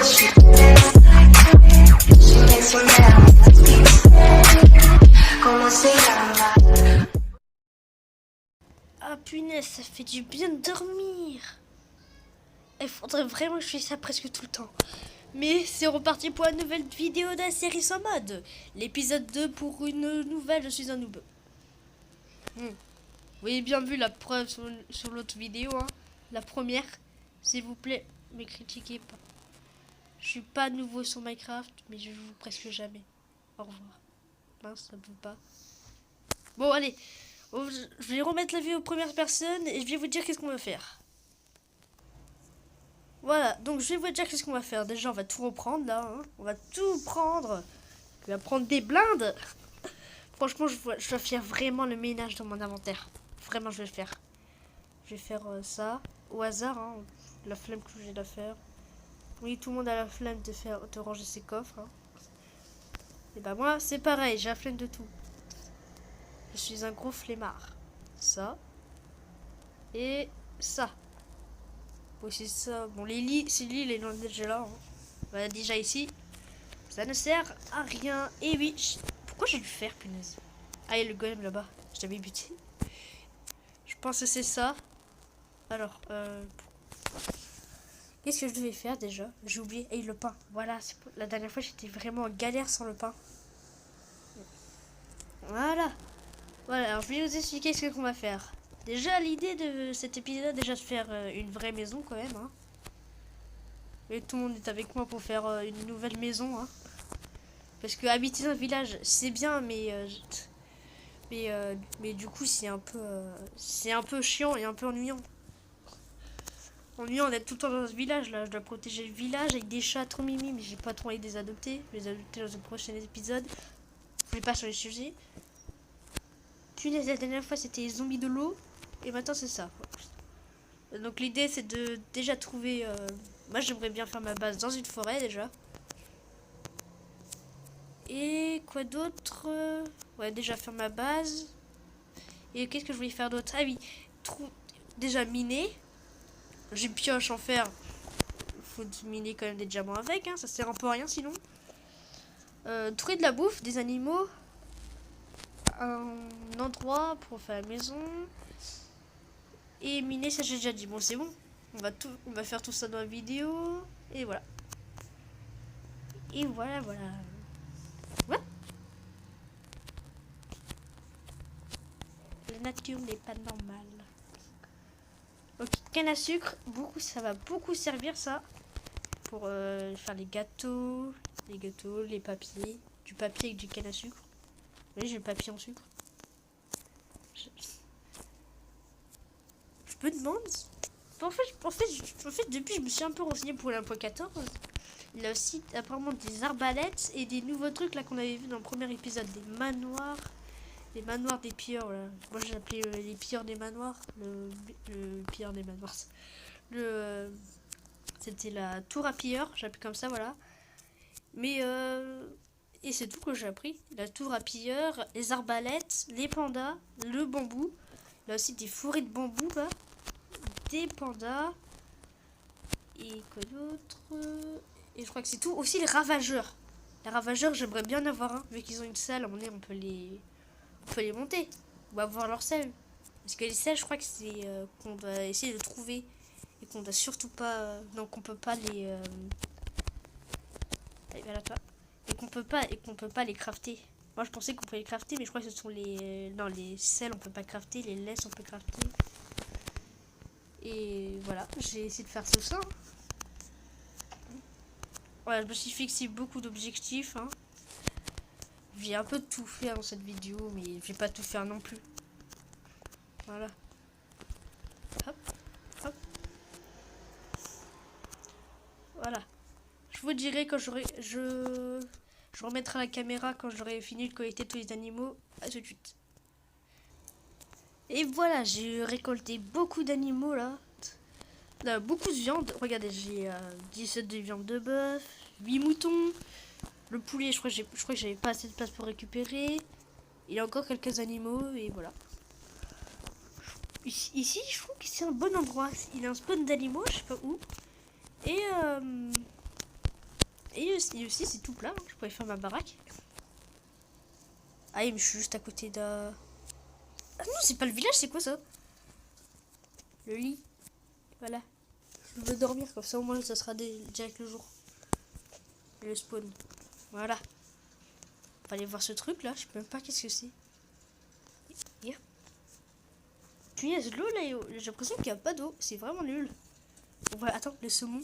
Ah punaise, ça fait du bien de dormir. Il faudrait vraiment que je fasse ça presque tout le temps. Mais c'est reparti pour une nouvelle vidéo de la série sans mode. L'épisode 2 pour une nouvelle, je suis un noob. Vous avez bien vu la preuve sur l'autre vidéo, hein. La première. S'il vous plaît, me critiquez pas. Je suis pas nouveau sur Minecraft, mais je joue presque jamais. Au revoir. Mince, ça peut pas. Bon, allez. Je vais remettre la vue aux premières personnes et je vais vous dire qu'est-ce qu'on va faire. Voilà, donc je vais vous dire qu'est-ce qu'on va faire. Déjà, on va tout reprendre là. Hein. On va tout prendre. On va prendre des blindes. Franchement, je dois faire vraiment le ménage dans mon inventaire. Vraiment, je vais le faire. Je vais faire ça au hasard. Hein. La flemme que j'ai de faire. Oui, tout le monde a la flemme de ranger ses coffres. Hein. Et bah moi, c'est pareil. J'ai la flemme de tout. Je suis un gros flemmard. Ça. Et ça. Bon, c'est ça. Bon, les lits, c'est les lits, il est déjà là. Hein. Voilà, déjà ici. Ça ne sert à rien. Et oui, pourquoi j'ai dû faire, punaise? Ah, il y a le golem là-bas. Je t'avais buté. Je pense que c'est ça. Alors, qu'est-ce que je devais faire déjà? J'ai oublié. Et le pain. Voilà, la dernière fois, j'étais vraiment en galère sans le pain. Voilà. Voilà, alors je vais vous expliquer ce qu'on va faire. Déjà, l'idée de cet épisode, déjà de faire une vraie maison quand même. Hein. Et tout le monde est avec moi pour faire une nouvelle maison. Hein. Parce que habiter dans un village, c'est bien, mais du coup, c'est un peu chiant et un peu ennuyant. Ennuyant d'être tout le temps dans ce village là. Je dois protéger le village avec des chats trop mimi, mais j'ai pas trop envie de les adopter. Je vais les adopter dans un prochain épisode. Je vais pas sur les sujets. Punaise, la dernière fois c'était les zombies de l'eau. Et maintenant c'est ça. Donc l'idée c'est de déjà trouver... Moi j'aimerais bien faire ma base dans une forêt déjà. Et quoi d'autre? Ouais, déjà faire ma base. Et qu'est-ce que je voulais faire d'autre? Ah oui, déjà miner. J'ai une pioche en fer. Faut miner quand même des diamants avec, hein. Ça sert un peu à rien sinon. Trouver de la bouffe, des animaux. Un endroit pour faire la maison. Et miner, ça j'ai déjà dit. Bon, c'est bon. On va faire tout ça dans la vidéo. Et voilà. Et voilà, voilà. Ouais. La nature n'est pas normale. Ok, canne à sucre. Ça va beaucoup servir ça. Pour faire les gâteaux, les papiers. Du papier avec du canne à sucre. Vous voyez, j'ai le papier en sucre. Je me demande... En fait, depuis, je me suis un peu renseigné pour l'1.14. Il y a aussi apparemment des arbalètes et des nouveaux trucs là qu'on avait vu dans le premier épisode. Des manoirs. Les manoirs des pilleurs. Là. Moi, j'ai appelé les pilleurs des manoirs. Le pire des manoirs. C'était la tour à pilleurs. J'ai appelé comme ça, voilà. Mais... Et c'est tout que j'ai appris. La tour à pilleurs, les arbalètes, les pandas, le bambou. Il y a aussi des forêts de bambou là. Des pandas. Et quoi d'autre? Et je crois que c'est tout. Aussi les ravageurs. Les ravageurs, j'aimerais bien en avoir un. Vu qu'ils ont une salle, on peut les monter. On va voir leur selle. Parce que les selles, je crois que c'est qu'on doit essayer de trouver. Et qu'on doit surtout pas... donc on peut pas les... Allez, voilà toi. Et qu'on peut pas les crafter. Moi je pensais qu'on pouvait les crafter, mais je crois que ce sont les... Non, les selles on peut pas crafter, les laisses on peut crafter. Et voilà, j'ai essayé de faire tout ça. Voilà, je me suis fixé beaucoup d'objectifs. Hein. J'ai un peu tout fait dans cette vidéo, mais je vais pas tout faire non plus. Voilà. Hop, hop. Voilà. Je vous dirai quand je remettrai la caméra quand j'aurai fini de collecter tous les animaux. À tout de suite. Et voilà, j'ai récolté beaucoup d'animaux là. Beaucoup de viande. Regardez, j'ai 17 de viande de bœuf, 8 moutons. Le poulet, je crois que j'avais pas assez de place pour récupérer. Il y a encore quelques animaux et voilà. Ici, je trouve que c'est un bon endroit. Il y a un spawn d'animaux, je sais pas où. Et Et aussi c'est tout plat, hein. Je pourrais faire ma baraque. Ah oui, mais je suis juste à côté d'un... Ah non, c'est pas le village, c'est quoi ça? Le lit. Voilà. Je veux dormir, comme ça au moins ça sera direct le jour. Et le spawn. Voilà. On va aller voir ce truc là, je sais même pas qu'est-ce que c'est. Yeah. Punaise, l'eau là, j'ai l'impression qu'il n'y a pas d'eau, c'est vraiment nul. Voilà, attends, le saumon.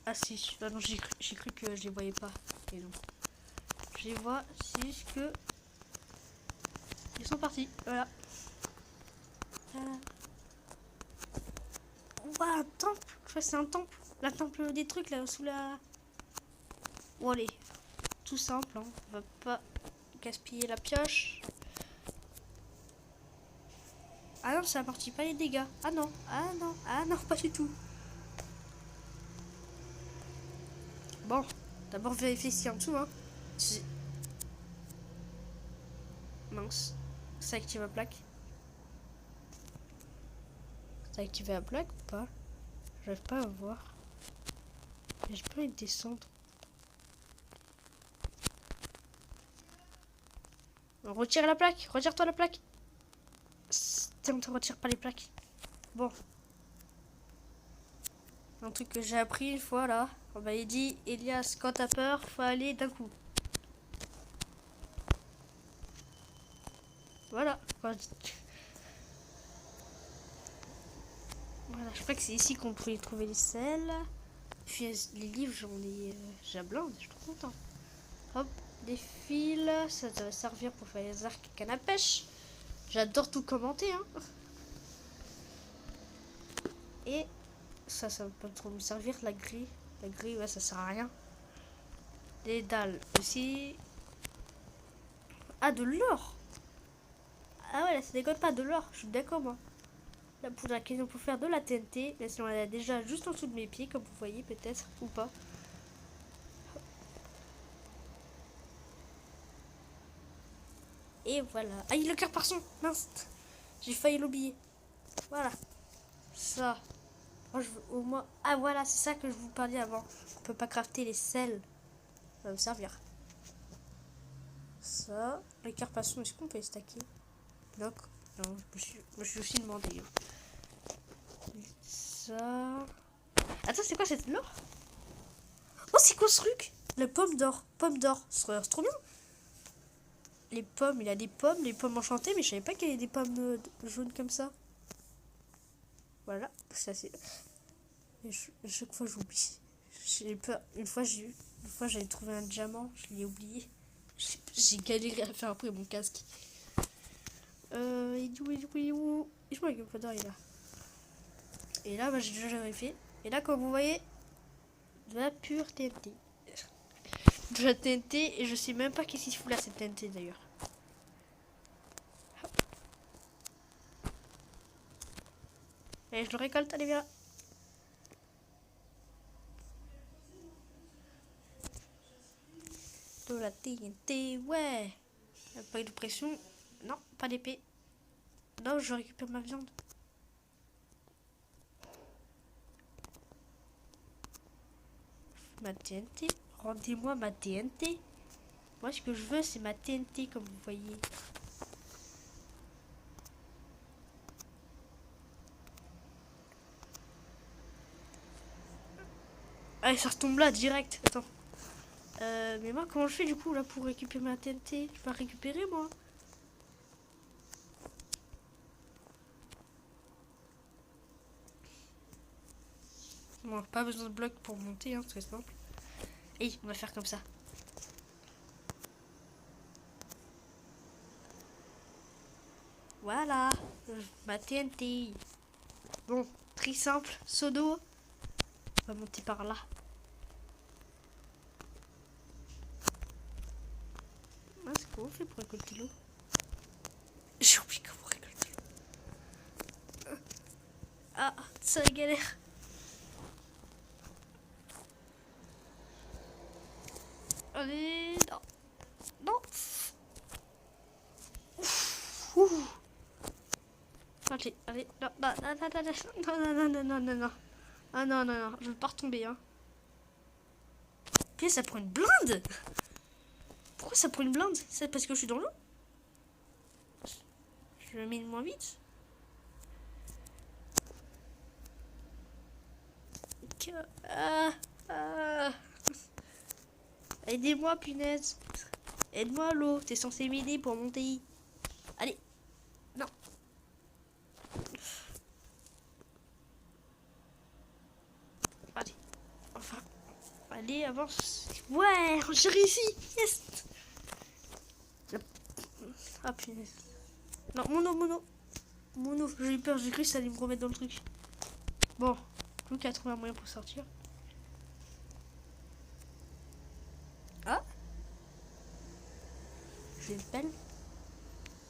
Ah si, ah, non, j'ai cru que je les voyais pas. Et non. Je les vois, c'est juste que... Ils sont partis, voilà. Ouah, un temple. Je crois que c'est un temple. La temple des trucs là, sous la... Bon allez, tout simple, hein. On va pas gaspiller la pioche. Ah non, ça amortit pas les dégâts. Ah non, ah non, ah non, pas du tout. Bon, d'abord vérifier ce qu'il y a en dessous, hein. Mince. Ça active la plaque. Ça activé la plaque ou pas? J'arrive pas à voir. J'ai pas envie de descendre. Retire la plaque. Retire-toi la plaque. On te retire pas les plaques. Bon. Un truc que j'ai appris une fois là. On m'a dit, Elias, quand t'as peur, faut aller d'un coup. Voilà. Voilà, je crois que c'est ici qu'on pouvait trouver les selles. Puis les livres, j'en ai jablande, je suis trop content. Hop, des fils, ça va servir pour faire les arcs canne à pêche. J'adore tout commenter, hein. Et ça va pas trop me servir, la grille. La grille, ouais, ça sert à rien. Les dalles aussi. Ah, de l'or. Ah ouais, là, ça déconne pas, de l'or, je suis d'accord, moi. La poudre à question pour faire de la TNT. Mais sinon, elle est déjà juste en dessous de mes pieds, comme vous voyez, peut-être, ou pas. Et voilà. Ah, il le cœur par son. Mince. J'ai failli l'oublier. Voilà. Ça. Moi, je veux au moins... Ah, voilà, c'est ça que je vous parlais avant. On peut pas crafter les sels. Ça va me servir. Ça. Le cœur par son, est-ce qu'on peut les stacker? Non, je me suis aussi demandé. Ça. Attends, c'est quoi cette l'or? Oh, c'est quoi ce truc? La pomme d'or. Pomme d'or. C'est trop bien. Les pommes, il y a des pommes, les pommes enchantées, mais je savais pas qu'il y avait des pommes jaunes comme ça. Voilà, ça c'est. Chaque fois j'oublie. J'ai peur. Une fois j'avais trouvé un diamant, je l'ai oublié. J'ai galéré à faire après mon casque. Il est où? Je vois que le il est là. Et là, bah, j'ai déjà vérifié. Et là, comme vous voyez, de la pure TNT. De la TNT, et je sais même pas qu'est-ce qu'il fout là, cette TNT d'ailleurs. Et je le récolte, allez, viens. De la TNT, ouais. Pas de pression. Non, pas d'épée. Non, je récupère ma viande. Ma TNT. Rendez-moi ma TNT. Moi, ce que je veux, c'est ma TNT, comme vous voyez. Allez, ça retombe là, direct. Attends. Mais moi, comment je fais, du coup, là, pour récupérer ma TNT? Je peux pas récupérer, moi. Bon, pas besoin de blocs pour monter, hein, c'est simple. Et on va faire comme ça. Voilà, ma TNT. Bon, très simple, seau d'eau. On va monter par là. Ah, c'est comment on fait pour récolter l'eau? J'ai oublié comment récolter l'eau. Ah, ça galère. Allez, non. Non. Ouf. Allez, allez, non, non, non, non, non, non, non, non, non, non, non. Ah non, non, non, je veux pas retomber, hein. Puis ça prend une blinde. Pourquoi ça prend une blinde? C'est parce que je suis dans l'eau? Je le mets moins vite. Ah, ah. Aidez-moi, punaise. Aide-moi, l'eau. T'es censé m'aider pour monter. Allez. Non. Allez. Enfin. Allez, avance. Ouais, j'ai réussi. Yes. Ah, punaise. Non, mon eau. J'ai eu peur, j'ai cru que ça allait me remettre dans le truc. Bon. Plus qu'à trouver un moyen pour sortir. Ah. J'ai une pelle.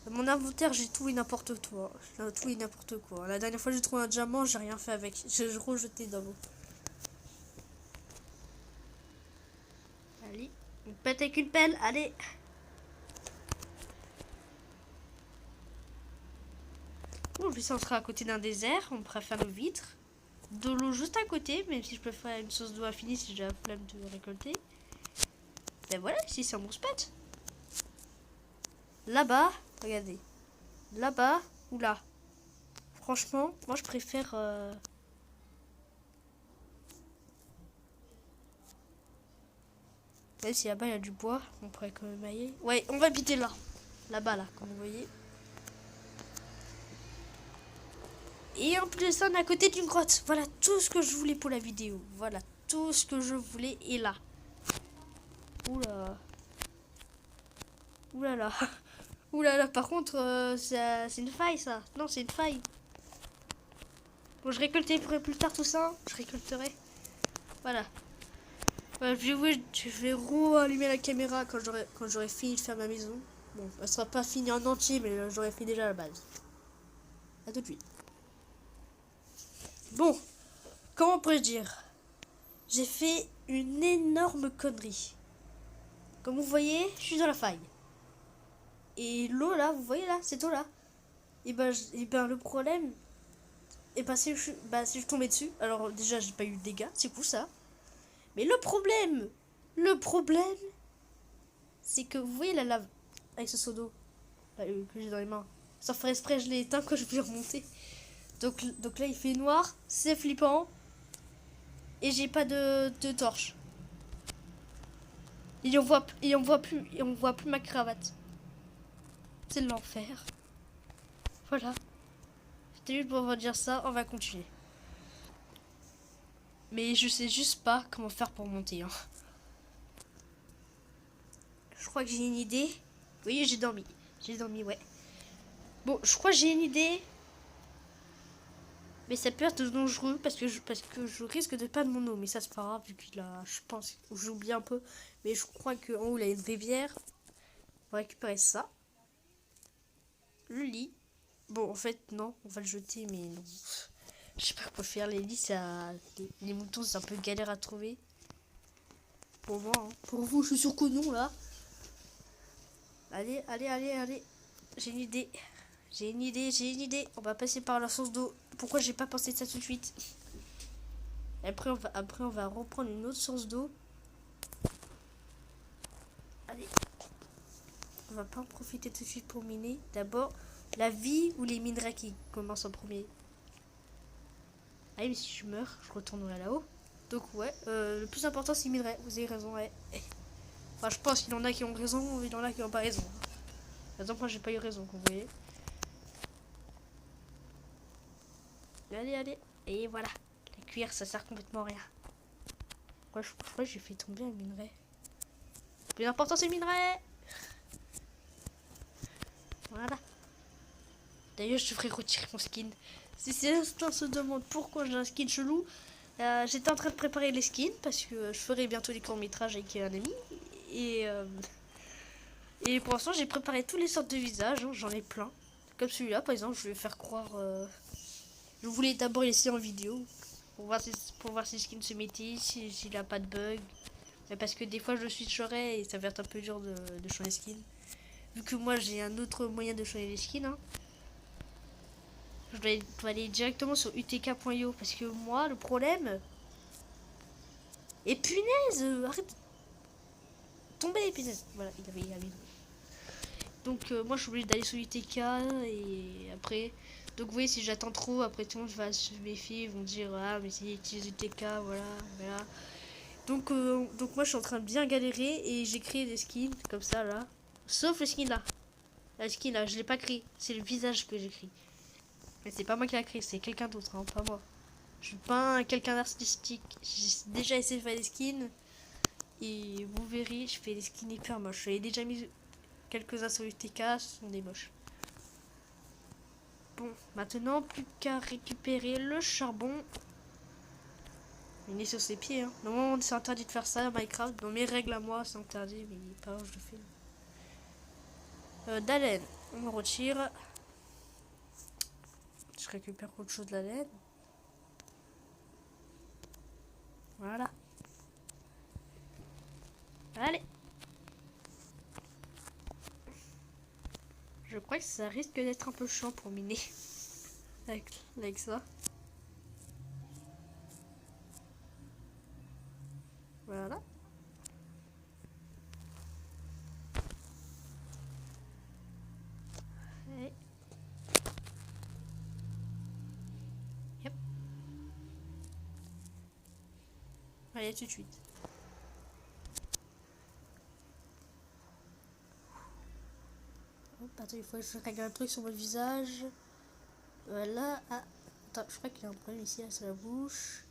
Dans mon inventaire, j'ai tout et n'importe quoi. Tout et n'importe quoi. La dernière fois, j'ai trouvé un diamant, j'ai rien fait avec. J'ai rejeté dans l'eau. Allez. On pète avec une pelle. Allez. Bon, puis ça, on sera à côté d'un désert. On pourra faire nos vitres. De l'eau juste à côté, même si je peux faire une source d'eau infinie si j'ai la flemme de récolter. Ben voilà, ici c'est un bon spot. Là-bas, regardez. Là-bas ou là. Franchement, moi je préfère... Même si là-bas il y a du bois, on pourrait quand même aller. Ouais, on va habiter là. Là-bas, là, comme vous voyez. Et en plus de ça, on est à côté d'une grotte. Voilà tout ce que je voulais pour la vidéo. Voilà tout ce que je voulais est là. Oula. Oulala. Oulala, par contre, c'est une faille ça. Non, c'est une faille. Bon, je récolterai plus tard tout ça. Je récolterai. Voilà. Voilà, je vais allumer la caméra quand j'aurai fini de faire ma maison. Bon, elle sera pas finie en entier, mais j'aurai fait déjà la base. A tout de suite. Bon, comment pourrais-je dire? J'ai fait une énorme connerie. Comme vous voyez, je suis dans la faille. Et l'eau là, vous voyez là, cette eau là. Et ben le problème, et ben si je tombais dessus, alors déjà j'ai pas eu de dégâts, c'est cool ça. Mais le problème, c'est que vous voyez la lave avec ce seau d'eau que j'ai dans les mains. Sans faire exprès, je l'ai éteint quand je vais remonter. Donc là il fait noir, c'est flippant. Et j'ai pas de torche. Et on voit plus ma cravate. C'est l'enfer. Voilà. C'était juste pour vous dire ça, on va continuer. Mais je sais juste pas comment faire pour monter. Hein. Je crois que j'ai une idée. Oui, j'ai dormi. J'ai dormi, ouais. Bon, je crois que j'ai une idée. Mais ça peut être dangereux parce que je risque de perdre mon eau. Mais ça, c'est pas grave, vu qu'il a, je pense, j'oublie un peu. Mais je crois qu'en haut, il y a une rivière. On va récupérer ça. Le lit. Bon, en fait, non, on va le jeter, mais non. Je sais pas quoi faire. Les lits, les moutons, c'est un peu galère à trouver. Pour moi, hein. Pour vous, je suis sûr que non, là. Allez. J'ai une idée. On va passer par la source d'eau. Pourquoi j'ai pas pensé de ça tout de suite? Après, on va reprendre une autre source d'eau. Allez. On va pas en profiter tout de suite pour miner. D'abord, la vie ou les minerais qui commencent en premier. Allez, mais si je meurs, je retournerai là-haut. Donc ouais, le plus important c'est les minerais. Vous avez raison, ouais. Enfin, je pense qu'il y en a qui ont raison, il y en a qui n'ont pas raison. Par exemple, moi j'ai pas eu raison, comme vous voyez. Allez. Et voilà. La cuillère, ça sert complètement à rien. Ouais, je crois que j'ai fait tomber un minerai. Le plus important, c'est le minerai. Voilà. D'ailleurs, je devrais retirer mon skin. Si certains se demandent pourquoi j'ai un skin chelou, j'étais en train de préparer les skins parce que je ferai bientôt des courts-métrages avec un ami. Et pour l'instant, j'ai préparé toutes les sortes de visages. Hein, j'en ai plein. Comme celui-là, par exemple, je vais faire croire... Je voulais d'abord laisser en vidéo pour voir si le skin se mettait, s'il n'a pas de bug. Mais parce que des fois, je switcherai et ça va être un peu dur de changer les skins. Vu que moi, j'ai un autre moyen de changer les skins. Hein. dois aller directement sur utk.io parce que moi, le problème... Et punaise, arrête de tomber les punaises. Voilà, il avait... Donc moi je suis obligée d'aller sur UTK et après... Donc vous voyez, si j'attends trop, après tout le monde va se méfier, ils vont dire ah mais c'est utilise UTK, voilà, voilà. Donc moi je suis en train de bien galérer et j'ai créé des skins comme ça là. Sauf le skin là. La skin là, je l'ai pas créé, c'est le visage que j'ai créé. Mais c'est pas moi qui l'a créé, c'est quelqu'un d'autre, hein, pas moi. Je suis pas quelqu'un d'artistique. J'ai déjà essayé de faire des skins. Et vous verrez, je fais des skins hyper moches. J'avais déjà mis quelques-uns sur UTK, ce sont des moches. Bon, maintenant, plus qu'à récupérer le charbon. Il est sur ses pieds. Hein. Normalement, c'est interdit de faire ça à Minecraft. Dans mes règles à moi, c'est interdit, mais pas grave, je le fais. D'haleine, on me retire. Je récupère autre chose de la laine. Voilà. Allez. Je crois que ça risque d'être un peu chiant pour miner. avec ça. Voilà. Et... Yep. Allez, tout de suite. Attends, il faut que je règle un truc sur mon visage. Voilà. Ah, attends, je crois qu'il y a un problème ici, là, sur la bouche.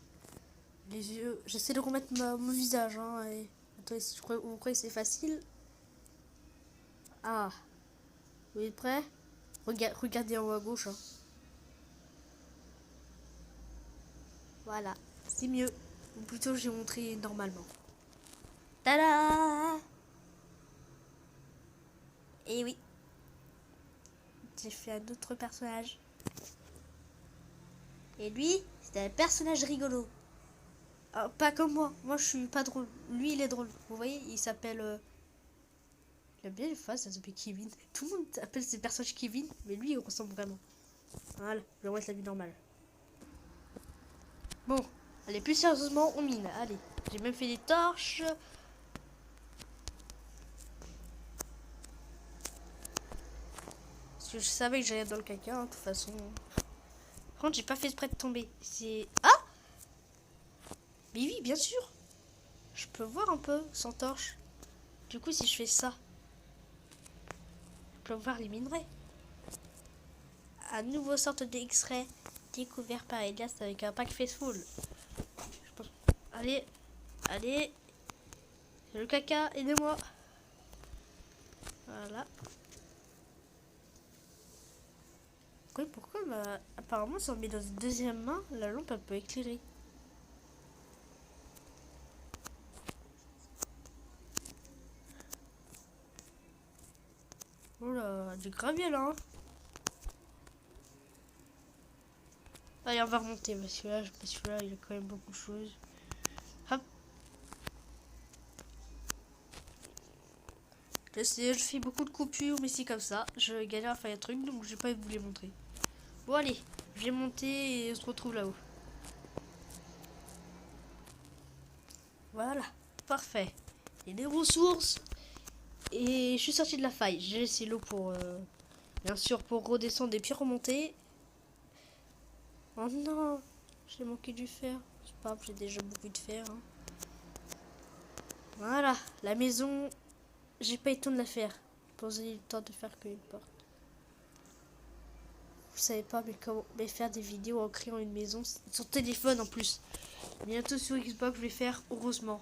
Les yeux. J'essaie de remettre mon visage. Hein, et... Attends, vous croyez que c'est facile? Ah. Vous êtes prêts? Regardez en haut à gauche. Hein. Voilà. C'est mieux. Ou plutôt, j'ai montré normalement. Tada! Et oui. J'ai fait un autre personnage. Et lui, c'est un personnage rigolo. Alors, pas comme moi. Moi, je suis pas drôle. Lui, il est drôle. Vous voyez, il s'appelle... Il a bien une face, ça s'appelle Kevin. Tout le monde appelle ses personnages Kevin, mais lui, il ressemble vraiment. Voilà, je vais remettre la vie normale. Bon, allez, plus sérieusement, on mine. Allez, j'ai même fait des torches. Parce que je savais que j'allais dans le caca, hein, de toute façon. Par contre, j'ai pas fait exprès de tomber. C'est... Ah! Mais oui, bien sûr. Je peux voir un peu sans torche. Du coup, si je fais ça, je peux voir les minerais. Un nouveau sorte de X-ray découvert par Elias avec un pack Faithful. Allez, allez. Le caca, aidez-moi. Voilà. Oui, pourquoi apparemment, si on met dans une deuxième main, la lampe elle peut éclairer. Oula, du gravier là. Hein. Allez, on va remonter parce que là, il y a quand même beaucoup de choses. Hop. Je fais beaucoup de coupures, mais c'est comme ça. Je galère à faire un truc, donc je vais pas vous les montrer. Bon, allez, je vais monter et on se retrouve là-haut. Voilà, parfait. Il y a des ressources. Et je suis sorti de la faille. J'ai laissé l'eau pour... bien sûr, pour redescendre et puis remonter. Oh non, j'ai manqué du fer. C'est pas grave, j'ai déjà beaucoup de fer. Hein. Voilà, la maison, j'ai pas eu le temps de la faire. J'ai eu le temps de faire qu'une porte. Vous savez pas mais faire des vidéos en créant une maison sur téléphone en plus. Bientôt sur Xbox, je vais faire heureusement.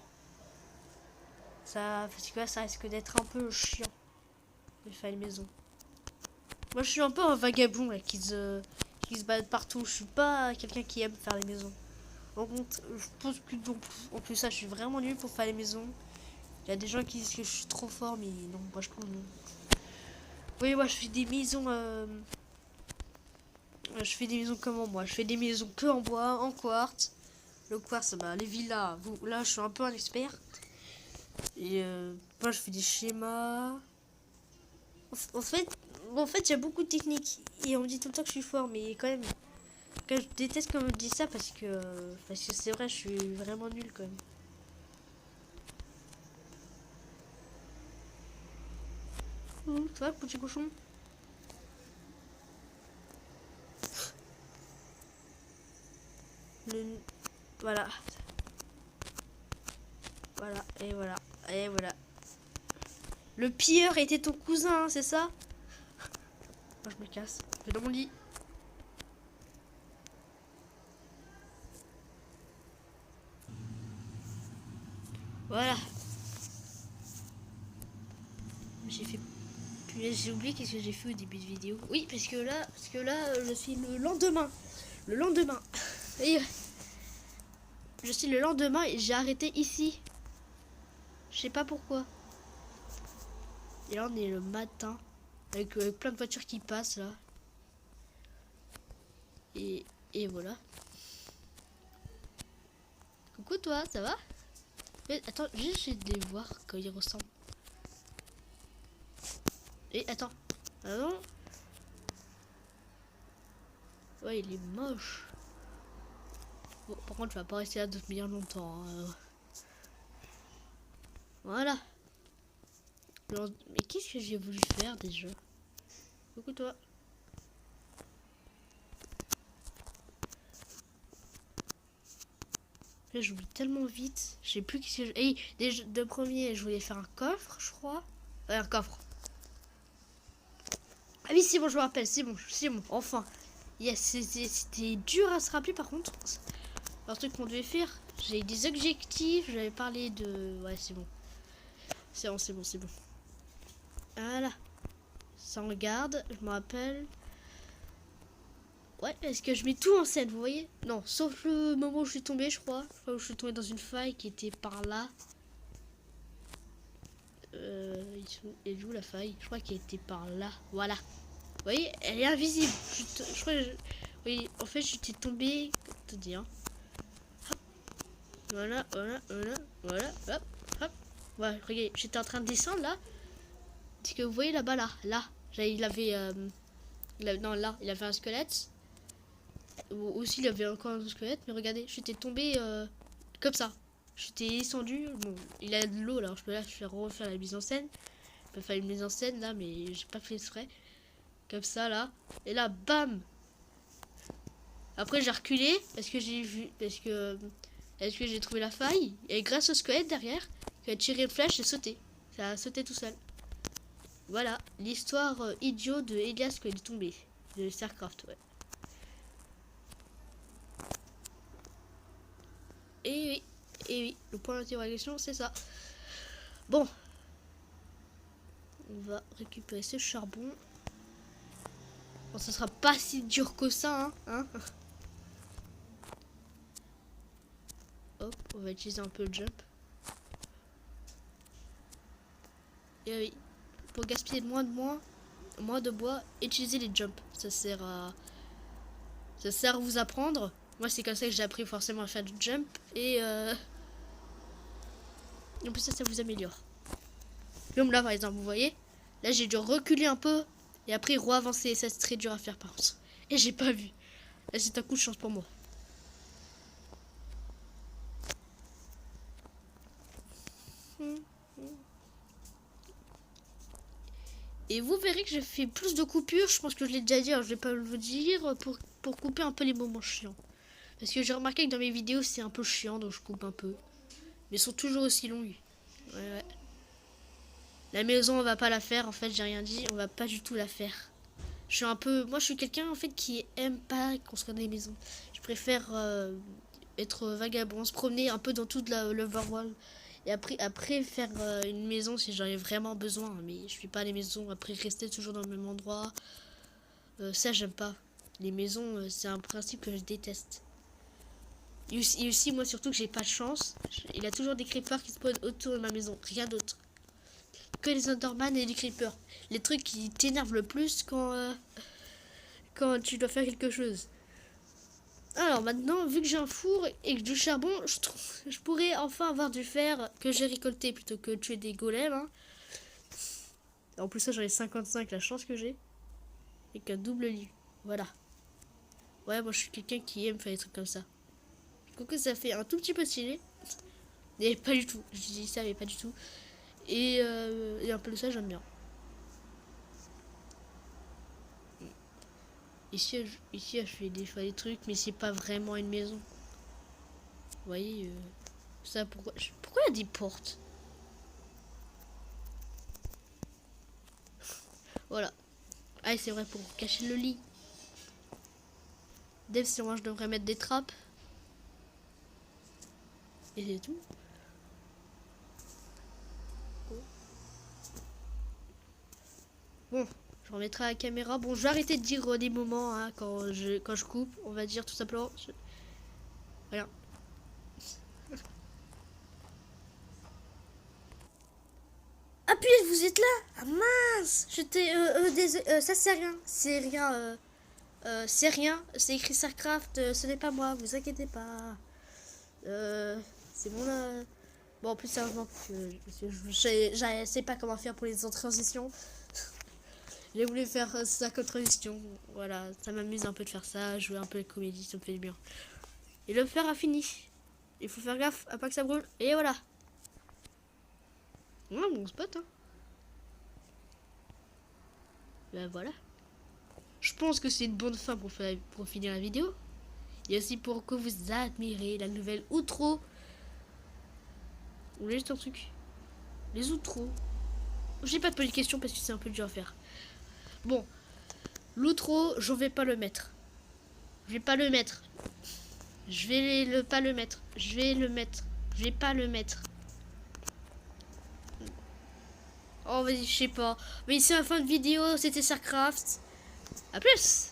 Ça, parce que ça risque d'être un peu chiant de faire une maison. Moi, je suis un peu un vagabond là, qui se balade partout. Je suis pas quelqu'un qui aime faire les maisons. En contre, je pense que en plus ça, je suis vraiment nul pour faire les maisons. Il y a des gens qui disent que je suis trop fort, mais non, moi je trouve non. Oui, moi je fais des maisons. Je fais des maisons comment moi? Je fais des maisons que en bois, en quartz. Le quartz, bah, les villas. Là, je suis un peu un expert. Et moi, je fais des schémas. En fait, Bon, en fait, j'ai beaucoup de techniques. Et on me dit tout le temps que je suis fort, mais quand même... je déteste quand on me dit ça parce que c'est vrai, je suis vraiment nul quand même. Ça va, petit cochon? Le... Voilà. Voilà, et voilà. Et voilà. Le pire était ton cousin, hein, c'est ça? Moi, je me casse. Je vais dans mon lit. Voilà. J'ai fait... J'ai oublié qu'est-ce que j'ai fait au début de vidéo. Oui, parce que là, je suis le lendemain. Le lendemain. Et je suis le lendemain et j'ai arrêté ici. Je sais pas pourquoi. Et là, on est le matin. Avec plein de voitures qui passent, là. Et voilà. Coucou, toi, ça va? Mais, attends, j'ai de les voir quand ils ressemblent. Et attends. Ah non? Ouais, il est moche. Bon, par contre, je vais pas rester là bien longtemps. Hein. Voilà. Mais qu'est-ce que j'ai voulu faire déjà? Coucou, toi. Là, j'oublie tellement vite. Je sais plus qu'est-ce que je... Hey, de premier, je voulais faire un coffre, je crois. Ouais, un coffre. Ah oui, c'est bon, je me rappelle. C'est bon, enfin. Yes, c'était dur à se rappeler par contre. Un truc qu'on devait faire. J'ai des objectifs. J'avais parlé de... Ouais, c'est bon. C'est bon. Voilà. Ça en garde, je me rappelle. Ouais, est-ce que je mets tout en scène, vous voyez? Non, sauf le moment où je suis tombé, je crois. Je crois où je suis tombé dans une faille qui était par là. Elle est où la faille? Je crois qu'elle était par là. Voilà. Vous voyez, elle est invisible. Je crois que oui, en fait, j'étais tombé. Te dire. Hop. Voilà. Hop. Ouais, regardez, j'étais en train de descendre là. Est-ce que vous voyez là-bas, là. Il avait. Non, là, il avait un squelette. Aussi, il avait encore un squelette. Mais regardez, j'étais tombé comme ça. J'étais descendu. Bon, il a de l'eau là. Je vais refaire la mise en scène. Je peux faire une mise en scène là, mais j'ai pas fait exprès. Comme ça là. Et là, bam! Après, j'ai reculé parce que j'ai vu. Parce que j'ai trouvé la faille. Et grâce au squelette derrière, qui a tiré une flèche et sauté. Ça a sauté tout seul. Voilà, l'histoire idiot de Elias quand il est tombé. De StarCraft, ouais. Et oui, le point d'interrogation, c'est ça. Bon. On va récupérer ce charbon. Bon, ça sera pas si dur que ça, hein. Hop, on va utiliser un peu le jump. Et oui, pour gaspiller moins de bois, utilisez les jumps. Ça sert à vous apprendre. Moi, c'est comme ça que j'ai appris forcément à faire du jump. Et en plus, ça vous améliore. Comme là, par exemple, vous voyez. Là, j'ai dû reculer un peu. Et après, re-avancer. Ça, c'est très dur à faire, par contre. Et j'ai pas vu. Là, c'est un coup de chance pour moi. Et vous verrez que j'ai fait plus de coupures. Je pense que je l'ai déjà dit, alors je vais pas vous dire. Pour couper un peu les moments chiants. Parce que j'ai remarqué que dans mes vidéos, c'est un peu chiant. Donc je coupe un peu. Mais ils sont toujours aussi longues. Ouais. La maison, on va pas la faire. En fait, j'ai rien dit. On va pas du tout la faire. Moi, je suis quelqu'un, en fait, qui aime pas construire des maisons. Je préfère être vagabond, se promener un peu dans toute l'overworld. Et après faire une maison si j'en ai vraiment besoin. Mais je suis pas les maisons. Après, rester toujours dans le même endroit. Ça, j'aime pas. Les maisons, c'est un principe que je déteste. Et aussi, moi, surtout que j'ai pas de chance. Il y a toujours des creepers qui se posent autour de ma maison. Rien d'autre. Que les Enderman et les creepers. Les trucs qui t'énervent le plus quand tu dois faire quelque chose. Alors maintenant, vu que j'ai un four et que du charbon, je pourrais enfin avoir du fer que j'ai récolté plutôt que tuer des golems. Hein. En plus, ça, j'en ai 55, la chance que j'ai. avec un double lit. Voilà. Ouais, moi je suis quelqu'un qui aime faire des trucs comme ça. Quoique ça fait un tout petit peu stylé. Mais pas du tout. Je dis ça, mais pas du tout. Et un peu de ça, j'aime bien. Ici, je fais des fois des trucs, mais c'est pas vraiment une maison. Vous voyez, ça, pourquoi il y a des portes? Voilà. Ah, c'est vrai, pour cacher le lit. Dev, si moi je devrais mettre des trappes. Et c'est tout. Bon, je remettrai la caméra. Bon, je vais arrêter de dire des moments hein, quand je coupe. On va dire tout simplement. Voilà. Ah puis vous êtes là. Ah mince. J'étais ça c'est rien. C'est rien. C'est rien. C'est écrit Starcraft. Ce n'est pas moi. Vous inquiétez pas. C'est bon là. Bon, en plus sérieusement, je sais pas comment faire pour les transitions. J'ai voulu faire ça comme transition. Voilà, ça m'amuse un peu de faire ça. Jouer un peu de comédie, ça me fait du bien. Et le fer a fini. Il faut faire gaffe à pas que ça brûle. Et voilà. Ouais, bon spot, hein. Ben voilà. Je pense que c'est une bonne fin pour finir la vidéo. Et aussi pour que vous admirez la nouvelle outro. Ou juste un truc. Les outros. J'ai pas de poser de questions parce que c'est un peu dur à faire. Bon. L'outro, je vais pas le mettre. Je vais pas le mettre. Je vais pas le mettre. Je vais le mettre. Je vais pas le mettre. Oh, vas-y, je sais pas. Mais c'est la fin de vidéo. C'était Starcraft. A plus.